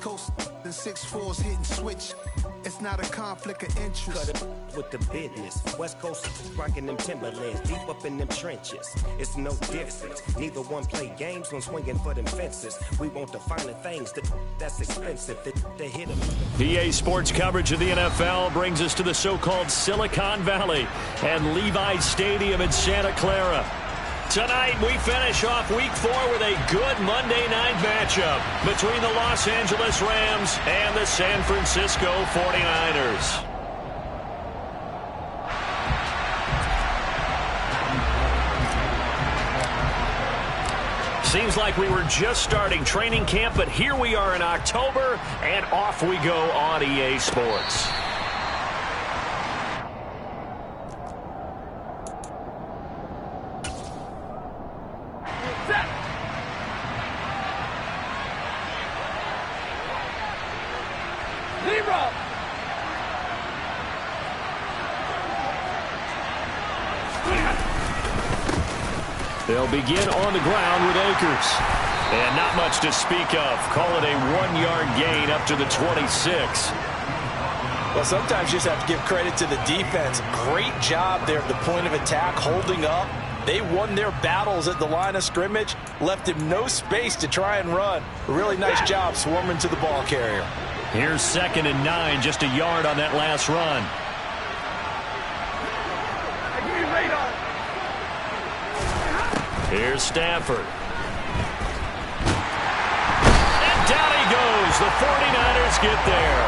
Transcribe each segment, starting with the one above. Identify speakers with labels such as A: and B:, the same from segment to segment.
A: Coast and 6'4s hitting switch. It's not a conflict of interest.
B: Cut it with the business. West Coast rocking them Timberlands, deep up in them trenches. It's no difference. Neither one play games when swinging for them fences. We want the finer things that's expensive. They hit them.
C: EA Sports coverage of the NFL brings us to the so-called Silicon Valley and Levi's Stadium in Santa Clara. Tonight, we finish off Week 4 with a good Monday night matchup between the Los Angeles Rams and the San Francisco 49ers. Seems like we were just starting training camp, but here we are in October, and off we go on EA Sports. They'll begin on the ground with Akers. And not much to speak of. Call it a 1-yard gain up to the 26.
D: Well, sometimes you just have to give credit to the defense. Great job there at the point of attack, holding up. They won their battles at the line of scrimmage, left him no space to try and run. A really nice job swarming to the ball carrier.
C: Here's 2nd and 9, just a yard on that last run. Here's Stafford. And down he goes. The 49ers get there.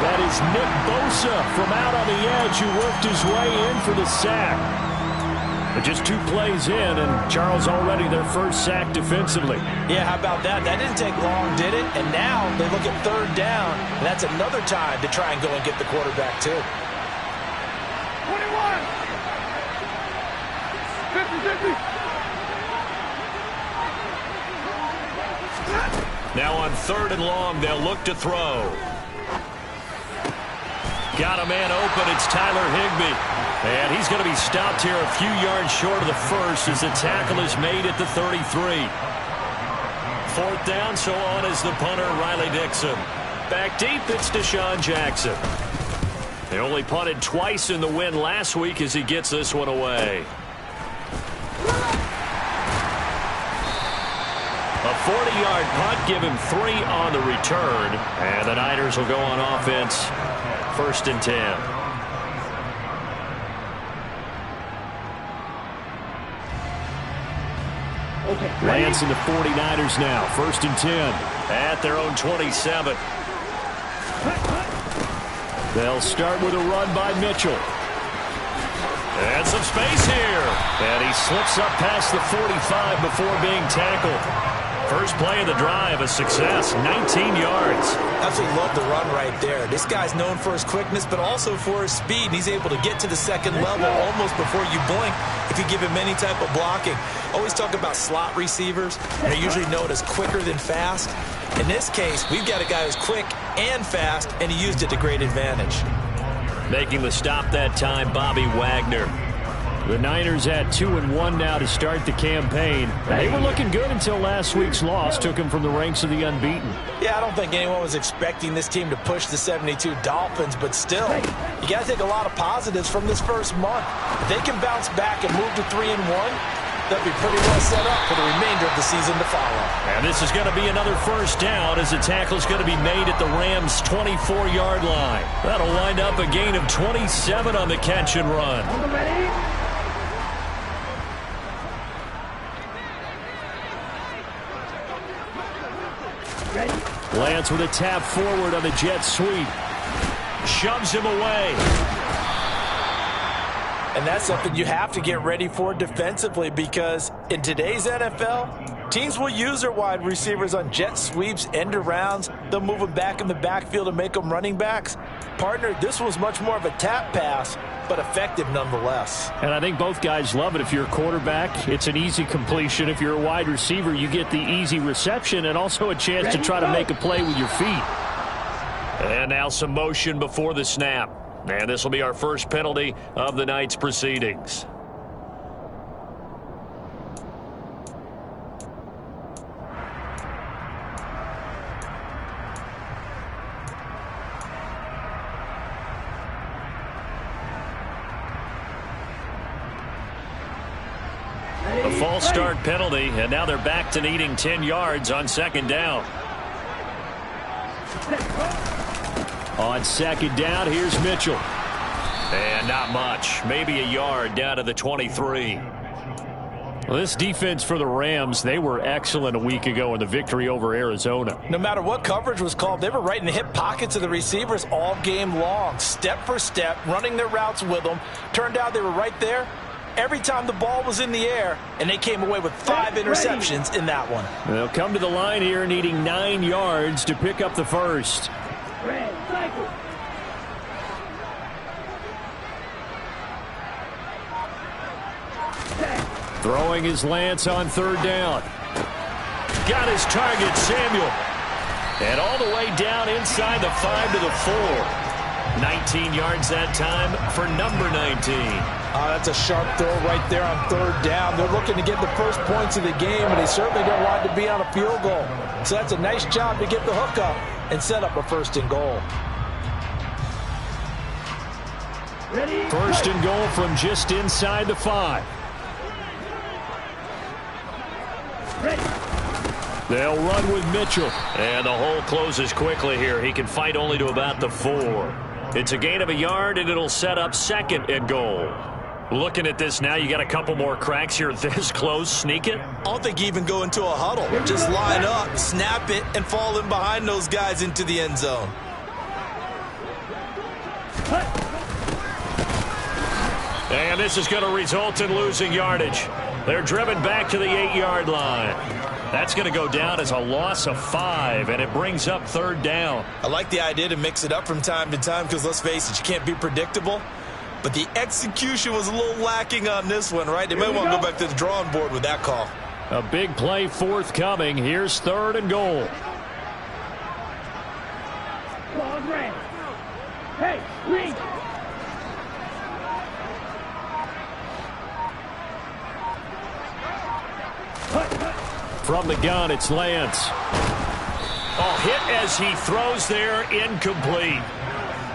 C: That is Nick Bosa from out on the edge who worked his way in for the sack. But just 2 plays in, and Charles already their first sack defensively.
D: Yeah, how about that? That didn't take long, did it? And now they look at 3rd down, and that's another time to try and go and get the quarterback too.
E: 21! 50-50!
C: Now on 3rd and long, they'll look to throw. Got a man open. It's Tyler Higbee. And he's going to be stopped here a few yards short of the first as the tackle is made at the 33. 4th down, so on is the punter, Riley Dixon. Back deep, it's Deshaun Jackson. They only punted twice in the win last week as he gets this one away. A 40-yard punt, give him 3 on the return. And the Niners will go on offense, 1st and 10. Lance and the 49ers now, 1st and 10 at their own 27. They'll start with a run by Mitchell. And some space here. And he slips up past the 45 before being tackled. First play of the drive, a success, 19 yards.
D: Absolutely love the run right there. This guy's known for his quickness, but also for his speed. And he's able to get to the 2nd level almost before you blink if you give him any type of blocking. Always talk about slot receivers, and they're usually known as quicker than fast. In this case, we've got a guy who's quick and fast, and he used it to great advantage.
C: Making the stop that time, Bobby Wagner. The Niners at 2-1 now to start the campaign. They were looking good until last week's loss took them from the ranks of the unbeaten.
D: Yeah, I don't think anyone was expecting this team to push the 72 Dolphins, but still, you got to take a lot of positives from this first month. If they can bounce back and move to 3-1, they'll be pretty well set up for the remainder of the season to follow.
C: And this is going to be another 1st down as the tackle is going to be made at the Rams' 24-yard line. That'll wind up a gain of 27 on the catch and run. Lance with a tap forward on the jet sweep. Shoves him away.
D: And that's something you have to get ready for defensively, because in today's NFL, teams will use their wide receivers on jet sweeps, end arounds. They'll move them back in the backfield and make them running backs. Partner, this was much more of a tap pass, but effective nonetheless.
C: And I think both guys love it. If you're a quarterback, it's an easy completion. If you're a wide receiver, you get the easy reception and also a chance to try to make a play with your feet. And now some motion before the snap. And this will be our first penalty of the night's proceedings. false start penalty, and now they're back to needing 10 yards on second down. On second down, here's Mitchell. And not much. Maybe a yard down to the 23. Well, this defense for the Rams, they were excellent a week ago in the victory over Arizona.
D: No matter what coverage was called, they were right in the hip pockets of the receivers all game long. Step for step, running their routes with them. Turned out they were right there every time the ball was in the air, and they came away with 5 interceptions in that one.
C: They'll come to the line here needing 9 yards to pick up the first. Throwing his Lance on third down. Got his target, Samuel. And all the way down inside the 5 to the 4. 19 yards that time for number 19.
D: That's a sharp throw right there on third down. They're looking to get the first points of the game, and they certainly don't want to be on a field goal. So that's a nice job to get the hook up and set up a first and goal.
C: First and goal from just inside the 5. They'll run with Mitchell. And the hole closes quickly here. He can fight only to about the 4. It's a gain of a yard, and it'll set up second and goal. Looking at this now, you got a couple more cracks here this close. Sneak it?
D: I don't think you even go into a huddle. Just line up, snap it, and fall in behind those guys into the end zone.
C: And this is going to result in losing yardage. They're driven back to the 8-yard line. That's going to go down as a loss of 5, and it brings up third down.
D: I like the idea to mix it up from time to time because, let's face it, you can't be predictable. But the execution was a little lacking on this one, right? They may want to go back to the drawing board with that call.
C: A big play forthcoming. Here's third and goal.
E: Hey, Lee.
C: From the gun, it's Lance. Oh, hit as he throws there, incomplete.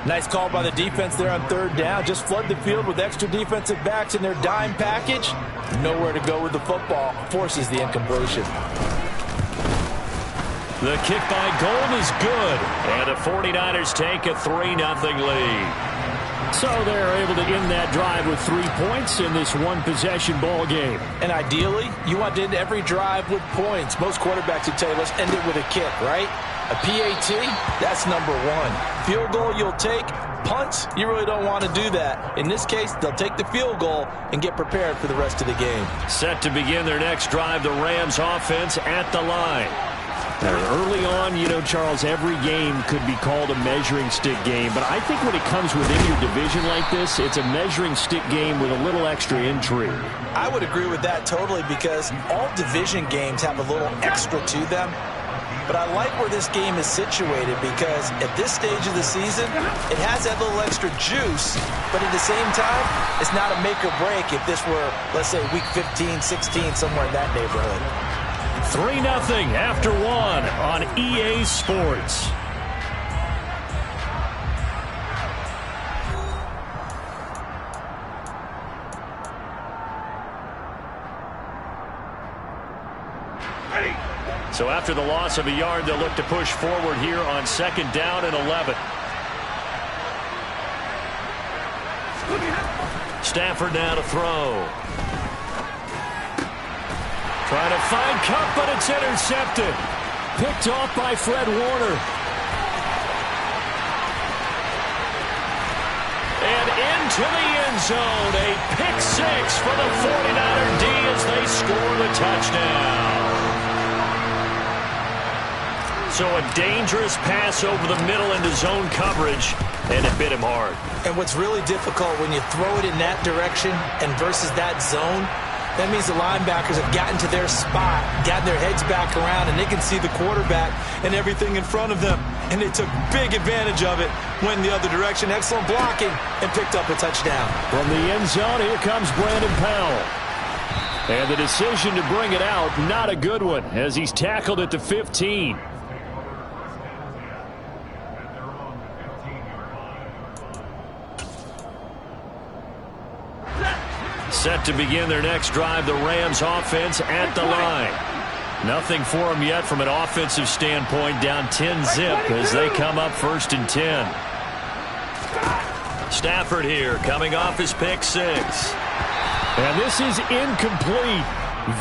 D: Nice call by the defense there on third down. Just flood the field with extra defensive backs in their dime package. Nowhere to go with the football. Forces the incompletion.
C: The kick by Gold is good. And the 49ers take a 3-0 lead. So they're able to end that drive with 3 points in this one-possession ball game.
D: And ideally, you want to end every drive with points. Most quarterbacks would tell you, let's end it with a kick, right? A PAT, that's number 1. Field goal you'll take. Punts, you really don't want to do that. In this case, they'll take the field goal and get prepared for the rest of the game.
C: Set to begin their next drive, the Rams offense at the line. Now, early on, you know, Charles, every game could be called a measuring stick game. But I think when it comes within your division like this, it's a measuring stick game with a little extra intrigue.
D: I would agree with that totally because all division games have a little extra to them. But I like where this game is situated because at this stage of the season, it has that little extra juice. But at the same time, it's not a make or break if this were, let's say, week 15, 16, somewhere in that neighborhood.
C: 3-0 after 1 on EA Sports. So after the loss of a yard, they'll look to push forward here on second down and 11. Stafford now to throw. Trying to find Cup, but it's intercepted. Picked off by Fred Warner. And into the end zone. A pick 6 for the 49er D as they score the touchdown. So a dangerous pass over the middle into zone coverage, and it bit him hard.
D: And what's really difficult when you throw it in that direction and versus that zone, that means the linebackers have gotten to their spot, gotten their heads back around, and they can see the quarterback and everything in front of them. And they took big advantage of it, went in the other direction, excellent blocking, and picked up a touchdown.
C: From the end zone, here comes Brandon Powell. And the decision to bring it out, not a good one, as he's tackled at the 15. Set to begin their next drive, the Rams offense at the line. Nothing for them yet from an offensive standpoint, down 10-zip as they come up 1st and 10. Stafford here coming off his pick 6.
E: And this is incomplete.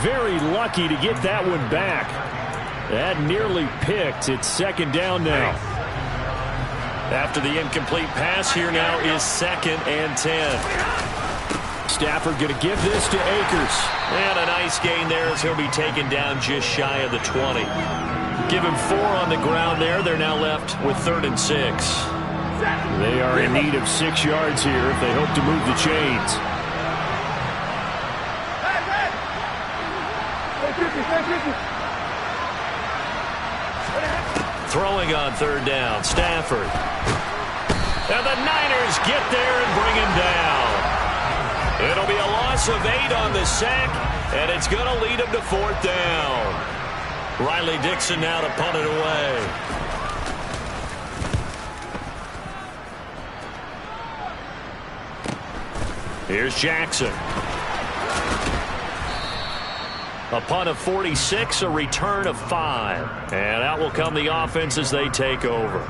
E: Very lucky to get that one back. That nearly picked. It's 2nd down now.
C: After the incomplete pass, here now is 2nd and 10.
E: Stafford going to give this to Akers.
C: And a nice gain there as he'll be taken down just shy of the 20. Give him 4 on the ground there. They're now left with 3rd and 6.
E: They are in need of 6 yards here if they hope to move the chains.
C: Throwing on 3rd down, Stafford. And the Niners get there and bring him down. It'll be a loss of 8 on the sack, and it's going to lead him to 4th down. Riley Dixon now to punt it away. Here's Jackson. A punt of 46, a return of 5. And out will come the offense as they take over.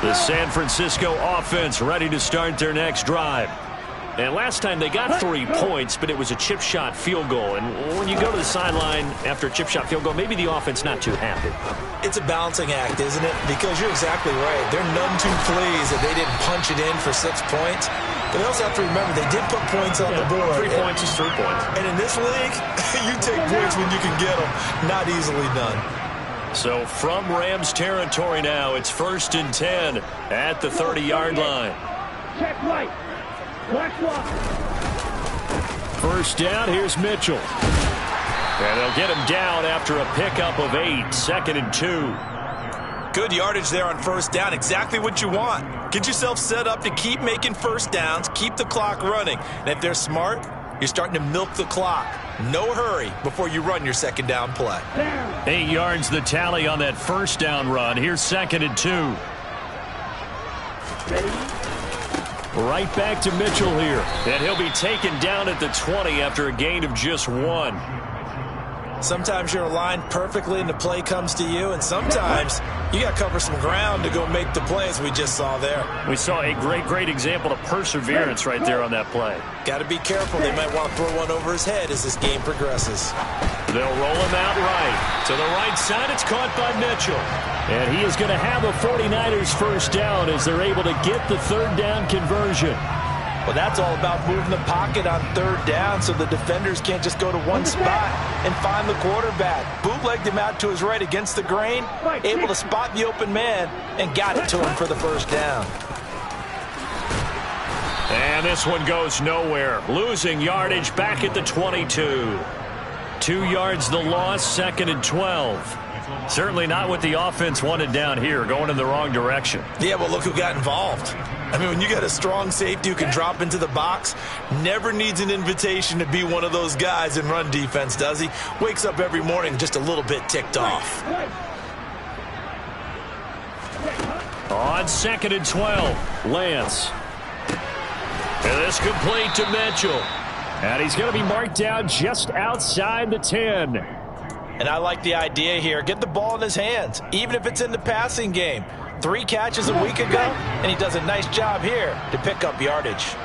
C: The San Francisco offense ready to start their next drive. And last time they got 3 points, but it was a chip shot field goal. And when you go to the sideline after a chip shot field goal, maybe the offense not too happy.
D: It's a balancing act, isn't it? Because you're exactly right. They're none too pleased that they didn't punch it in for 6 points. But they also have to remember they did put points on the board.
C: 3 points is 3 points.
D: And in this league, you take points when you can get them. Not easily done.
C: So from Rams territory now, it's 1st and 10 at the 30-yard line.
E: Check right. First down, here's Mitchell.
C: And they'll get him down after a pickup of 8, 2nd and 2.
D: Good yardage there on 1st down, exactly what you want. Get yourself set up to keep making 1st downs, keep the clock running. And if they're smart, you're starting to milk the clock. No hurry before you run your 2nd down play.
C: 8 yards the tally on that 1st down run. Here's 2nd and 2.
E: Right back to Mitchell here.
C: And he'll be taken down at the 20 after a gain of just 1.
D: Sometimes you're aligned perfectly and the play comes to you, and sometimes you got to cover some ground to go make the plays we just saw there.
C: We saw a great example of perseverance right there on that play.
D: Got to be careful. They might want to throw one over his head as this game progresses.
C: They'll roll him out right. To the right side, it's caught by Mitchell.
E: And he is going to have a 49ers 1st down as they're able to get the 3rd down conversion.
D: Well, that's all about moving the pocket on 3rd down so the defenders can't just go to one spot and find the quarterback. Bootlegged him out to his right against the grain, able to spot the open man, and got it to him for the 1st down.
C: And this one goes nowhere. Losing yardage back at the 22. 2 yards the loss, 2nd and 12. Certainly not what the offense wanted down here, going in the wrong direction.
D: Yeah, but look who got involved. I mean, when you got a strong safety who can drop into the box, never needs an invitation to be one of those guys in run defense, does he? Wakes up every morning just a little bit ticked off.
C: On 2nd and 12, Lance. And this complete to Mitchell.
E: And he's going to be marked down just outside the 10.
D: And I like the idea here. Get the ball in his hands, even if it's in the passing game. 3 catches a week ago, and he does a nice job here to pick up yardage.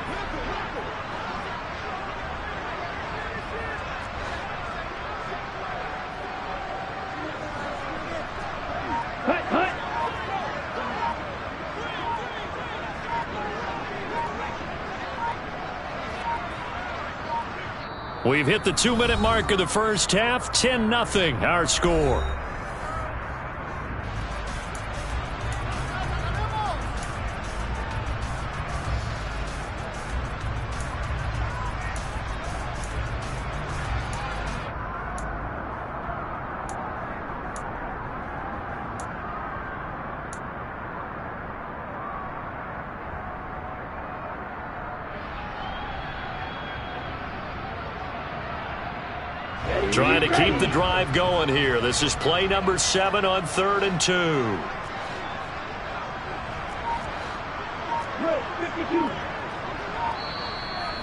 C: We've hit the 2-minute mark of the first half. 10-0 our score. Trying to keep the drive going here. This is play number 7 on 3rd and 2.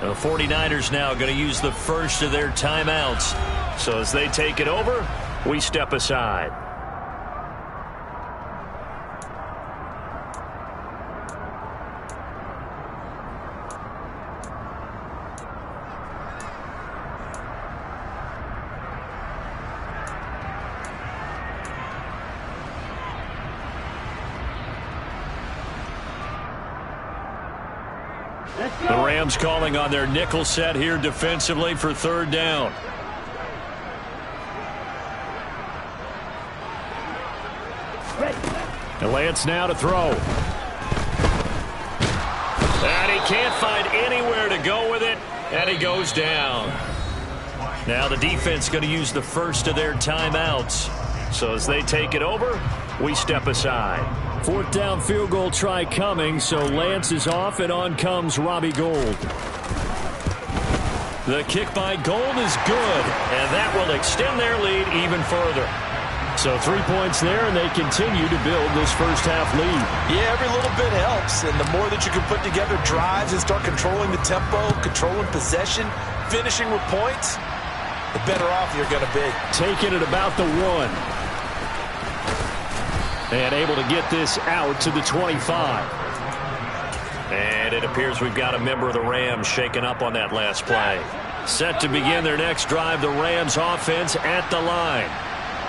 C: The 49ers now going to use the first of their timeouts. So as they take it over, we step aside. The Rams calling on their nickel set here defensively for 3rd down. And Lance now to throw. And he can't find anywhere to go with it, and he goes down. Now the defense going to use the first of their timeouts. So as they take it over, we step aside. 4th down field goal try coming, so Lance is off, and on comes Robbie Gould. The kick by Gould is good, and that will extend their lead even further. So 3 points there, and they continue to build this first half lead.
D: Yeah, every little bit helps, and the more that you can put together drives and start controlling the tempo, controlling possession, finishing with points, the better off you're going to be.
C: Taking it about the 1. And able to get this out to the 25. And it appears we've got a member of the Rams shaken up on that last play. Set to begin their next drive, the Rams offense at the line.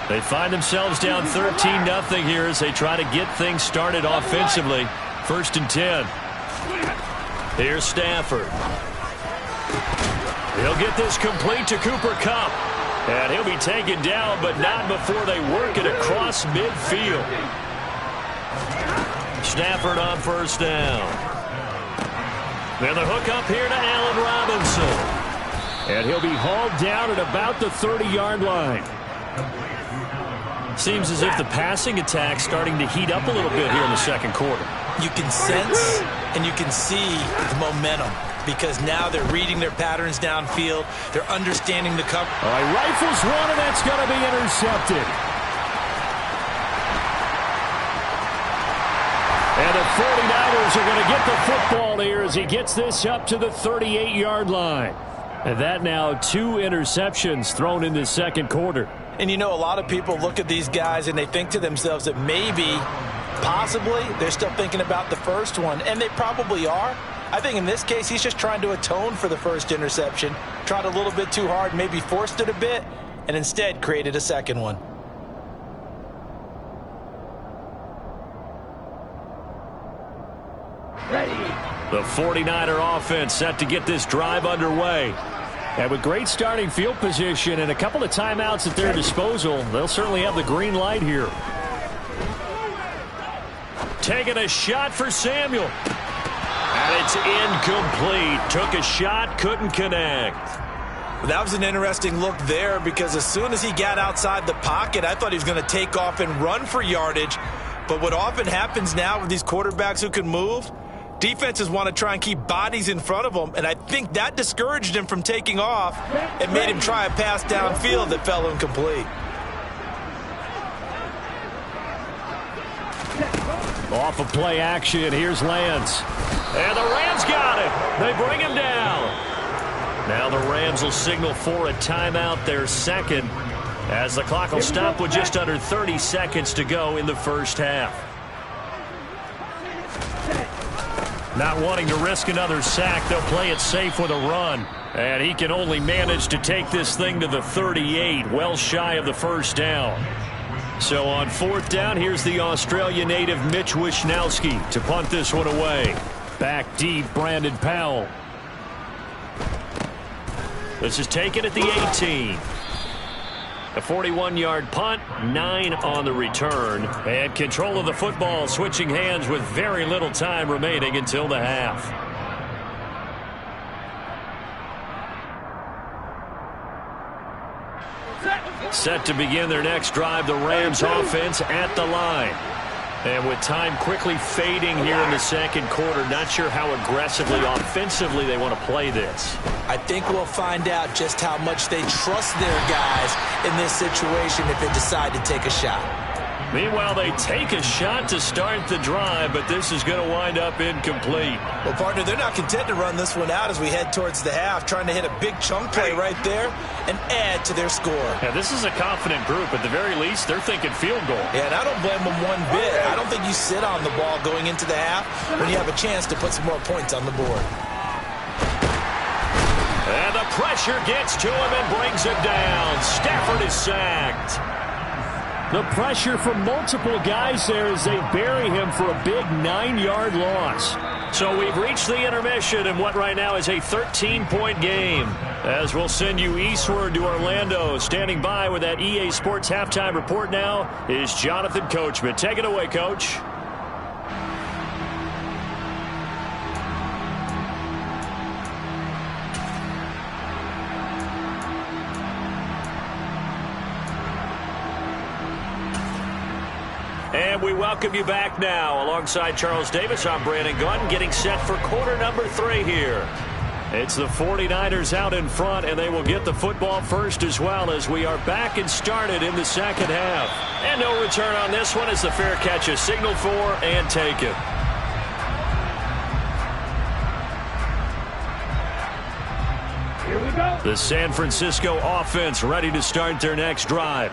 C: They find themselves down 13-0 here as they try to get things started offensively. 1st and 10. Here's Stafford. He'll get this complete to Cooper Kupp. And he'll be taken down, but not before they work it across midfield. Stafford on 1st down. Then the hook up here to Allen Robinson. And he'll be hauled down at about the 30-yard line. Seems as if the passing attack's starting to heat up a little bit here in the 2nd quarter.
D: You can sense and you can see the momentum, because now they're reading their patterns downfield. They're understanding the cover.
C: All right, rifles one, and that's going to be intercepted. And the 49ers are going to get the football here as he gets this up to the 38-yard line. And that now 2 interceptions thrown in the 2nd quarter.
D: And you know, a lot of people look at these guys and they think to themselves that maybe, possibly, they're still thinking about the first one. And they probably are. I think in this case, he's just trying to atone for the first interception. Tried a little bit too hard, maybe forced it a bit, and instead created a second one.
C: The 49er offense set to get this drive underway. And with great starting field position and a couple of timeouts at their disposal, they'll certainly have the green light here. Taking a shot for Samuel. And it's incomplete. Took a shot, couldn't connect.
D: That was an interesting look there, because as soon as he got outside the pocket, I thought he was going to take off and run for yardage. But what often happens now with these quarterbacks who can move, defenses want to try and keep bodies in front of them, and I think that discouraged him from taking off and made him try a pass downfield that fell incomplete.
C: Off of play action, here's Lance. And the Rams got him. They bring him down. Now the Rams will signal for a timeout, their second, as the clock will stop with just under 30 seconds to go in the first half. Not wanting to risk another sack, they'll play it safe with a run. And he can only manage to take this thing to the 38, well shy of the first down. So on 4th down, here's the Australia native Mitch Wishnowsky to punt this one away. Back deep, Brandon Powell. This is taken at the 18. A 41-yard punt, 9 on the return. And control of the football switching hands with very little time remaining until the half. Set to begin their next drive, the Rams offense at the line. And with time quickly fading here in the second quarter, not sure how aggressively, offensively they want to play this.
D: I think we'll find out just how much they trust their guys in this situation if they decide to take a shot.
C: Meanwhile, they take a shot to start the drive, but this is going to wind up incomplete.
D: Well, partner, they're not content to run this one out as we head towards the half, trying to hit a big chunk play right there and add to their score.
C: Yeah, this is a confident group. At the very least, they're thinking field goal.
D: Yeah, and I don't blame them one bit. I don't think you sit on the ball going into the half when you have a chance to put some more points on the board.
C: And the pressure gets to him and brings him down. Stafford is sacked.
E: The pressure from multiple guys there as they bury him for a big 9-yard loss.
C: So we've reached the intermission in what right now is a 13-point game. As we'll send you eastward to Orlando. Standing by with that EA Sports halftime report now is Jonathan Coachman. Take it away, Coach. And we welcome you back now. Alongside Charles Davis, I'm Brandon Gunn, getting set for quarter number 3 here. It's the 49ers out in front, and they will get the football first as well as we are back and started in the second half. And no return on this one as the fair catch is signaled for and taken.
E: Here we go.
C: The San Francisco offense ready to start their next drive.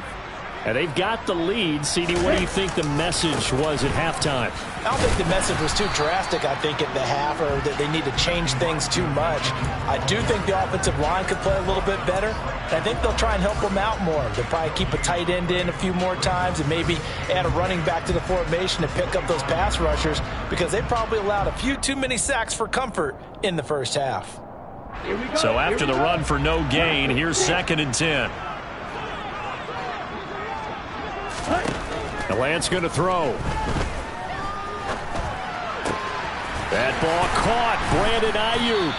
E: And they've got the lead. CD, what do you think the message was at halftime?
D: I don't think the message was too drastic, I think, at the half, or that they need to change things too much. I do think the offensive line could play a little bit better. And I think they'll try and help them out more. They'll probably keep a tight end in a few more times and maybe add a running back to the formation to pick up those pass rushers because they probably allowed a few too many sacks for comfort in the first half.
C: So after the run for no gain, here's 2nd and 10.
E: The Lance going to throw. That ball caught. Brandon Ayuk.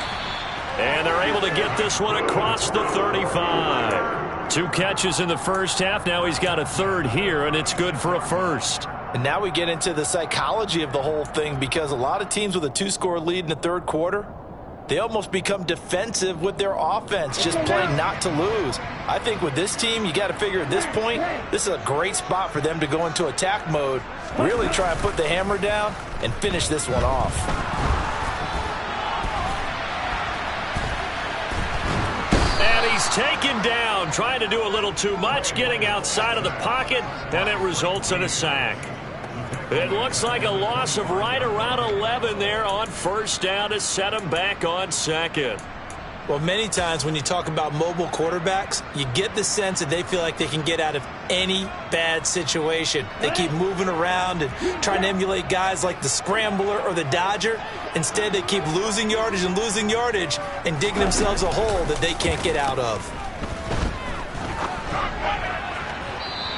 C: And they're able to get this one across the 35. 2 catches in the first half. Now he's got a 3rd here, and it's good for a 1st.
D: And now we get into the psychology of the whole thing because a lot of teams with a 2-score lead in the third quarter, they almost become defensive with their offense, just playing not to lose. I think with this team, you got to figure at this point, this is a great spot for them to go into attack mode, really try and put the hammer down and finish this one off.
C: And he's taken down, trying to do a little too much, getting outside of the pocket, and it results in a sack. It looks like a loss of right around 11 there on 1st down to set him back on 2nd.
D: Well, many times when you talk about mobile quarterbacks, you get the sense that they feel like they can get out of any bad situation. They keep moving around and trying to emulate guys like the Scrambler or the Dodger. Instead, they keep losing yardage and digging themselves a hole that they can't get out of.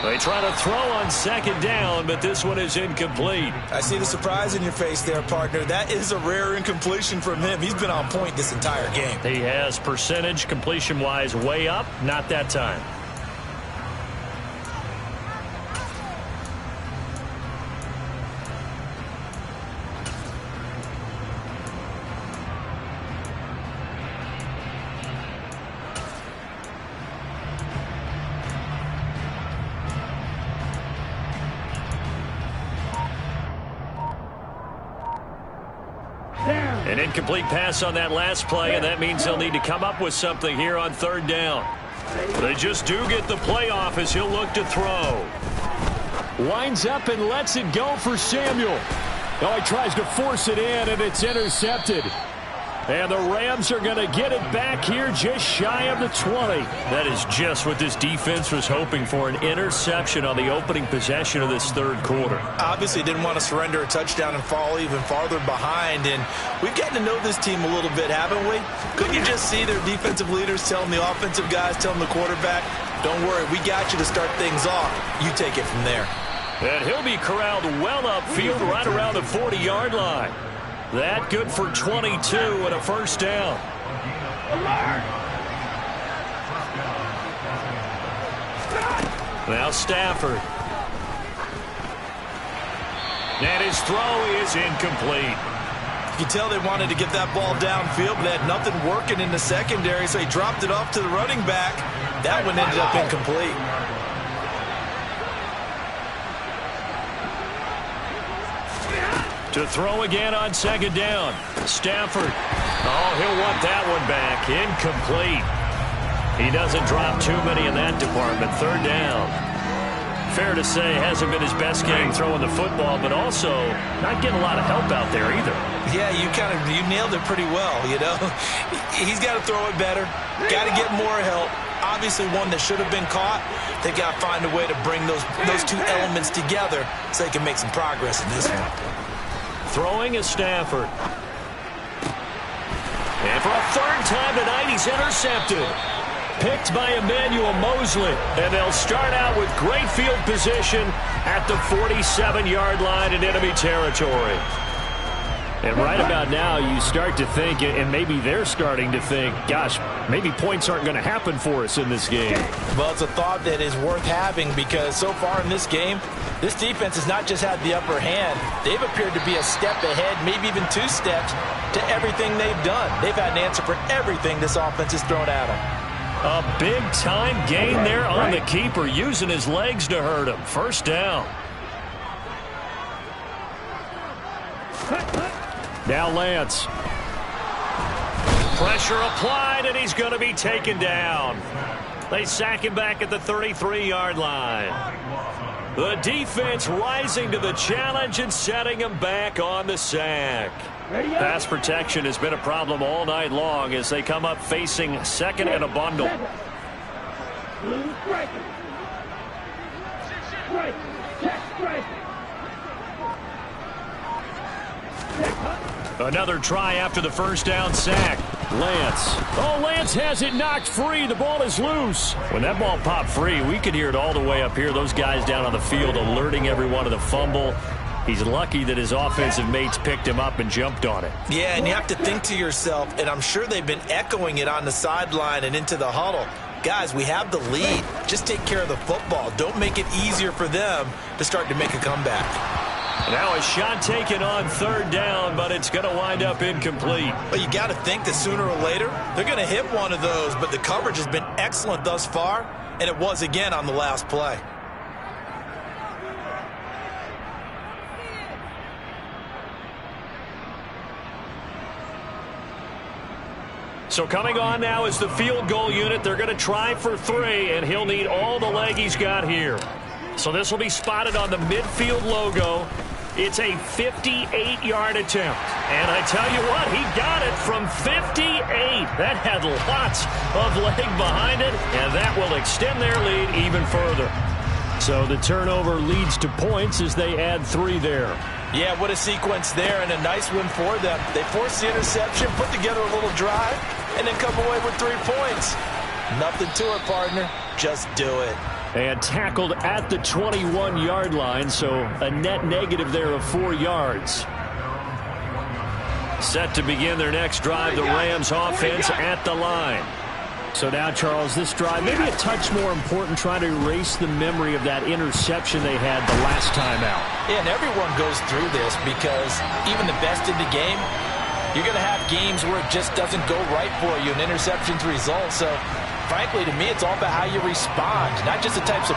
C: They try to throw on 2nd down, but this one is incomplete.
D: I see the surprise in your face there, partner. That is a rare incompletion from him. He's been on point this entire game.
C: He has percentage completion-wise way up, not that time. An incomplete pass on that last play, and that means they'll need to come up with something here on 3rd down. They just do get the play off as he'll look to throw.
E: Winds up and lets it go for Samuel. Oh, he tries to force it in, and it's intercepted. And the Rams are going to get it back here just shy of the 20.
C: That is just what this defense was hoping for, an interception on the opening possession of this 3rd quarter.
D: Obviously didn't want to surrender a touchdown and fall even farther behind. And we've gotten to know this team a little bit, haven't we? Couldn't you just see their defensive leaders telling the offensive guys, telling the quarterback, don't worry, we got you to start things off. You take it from there.
C: And he'll be corralled well upfield right around the 40-yard line. That good for 22 and a 1st down. Now Stafford. And his throw is incomplete.
D: You can tell they wanted to get that ball downfield, but they had nothing working in the secondary, so he dropped it off to the running back. That one ended up incomplete.
C: To throw again on second down. Stafford. Oh, he'll want that one back. Incomplete. He doesn't drop too many in that department. Third down. Fair to say, hasn't been his best game throwing the football, but also not getting a lot of help out there either.
D: Yeah, you nailed it pretty well, you know. He's got to throw it better, got to get more help. Obviously one that should have been caught. They've got to find a way to bring those two elements together so they can make some progress in this one.
C: Throwing is Stafford. And for a third time tonight, he's intercepted. Picked by Emmanuel Mosley. And they'll start out with great field position at the 47-yard line in enemy territory. And right about now, you start to think, and maybe they're starting to think, gosh, maybe points aren't going to happen for us in this game.
D: Well, it's a thought that is worth having because so far in this game, this defense has not just had the upper hand. They've appeared to be a step ahead, maybe even 2 steps to everything they've done. They've had an answer for everything this offense has thrown at them.
C: A big-time gain there on the keeper, using his legs to hurt him. First down. Now Lance. Pressure applied, and he's going to be taken down. They sack him back at the 33-yard line. The defense rising to the challenge and setting him back on the sack. Pass protection has been a problem all night long as they come up facing second and a bundle. Another try after the first down sack. Lance. Oh, Lance has it knocked free. The ball is loose. When that ball popped free, we could hear it all the way up here. Those guys down on the field alerting everyone of the fumble. He's lucky that his offensive mates picked him up and jumped on it. Yeah, and you have to think to yourself, and I'm sure they've been echoing it on the sideline and into the huddle. Guys, we have the lead. Just take care of the football. Don't make it easier for them to start to make a comeback. Now a shot taken on third down, but it's going to wind up incomplete. Well, you got to think that sooner or later they're going to hit one of those, but the coverage has been excellent thus far, and it was again on the last play. So coming on now is the field goal unit. They're going to try for 3, and he'll need all the leg he's got here. So this will be spotted on the midfield logo. It's a 58-yard attempt. And I tell you what, he got it from 58. That had lots of leg behind it, and that will extend their lead even further. So the turnover leads to points as they add 3 there. Yeah, what a sequence there, and a nice win for them. They forced the interception, put together a little drive, and then come away with 3 points. Nothing to it, partner. Just do it. And tackled at the 21-yard line, so a net negative there of 4 yards. Set to begin their next drive, the Rams offense at the line. So now, Charles, this drive, maybe a touch more important, trying to erase the memory of that interception they had the last time out. Yeah, and everyone goes through this because even the best in the game, you're going to have games where it just doesn't go right for you, and interceptions result. So, frankly, to me, it's all about how you respond, not just the types of...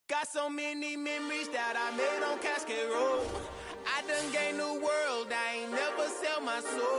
F: Got so many memories that I made on Cascade Road. I done gained the world, I ain't never sell my soul.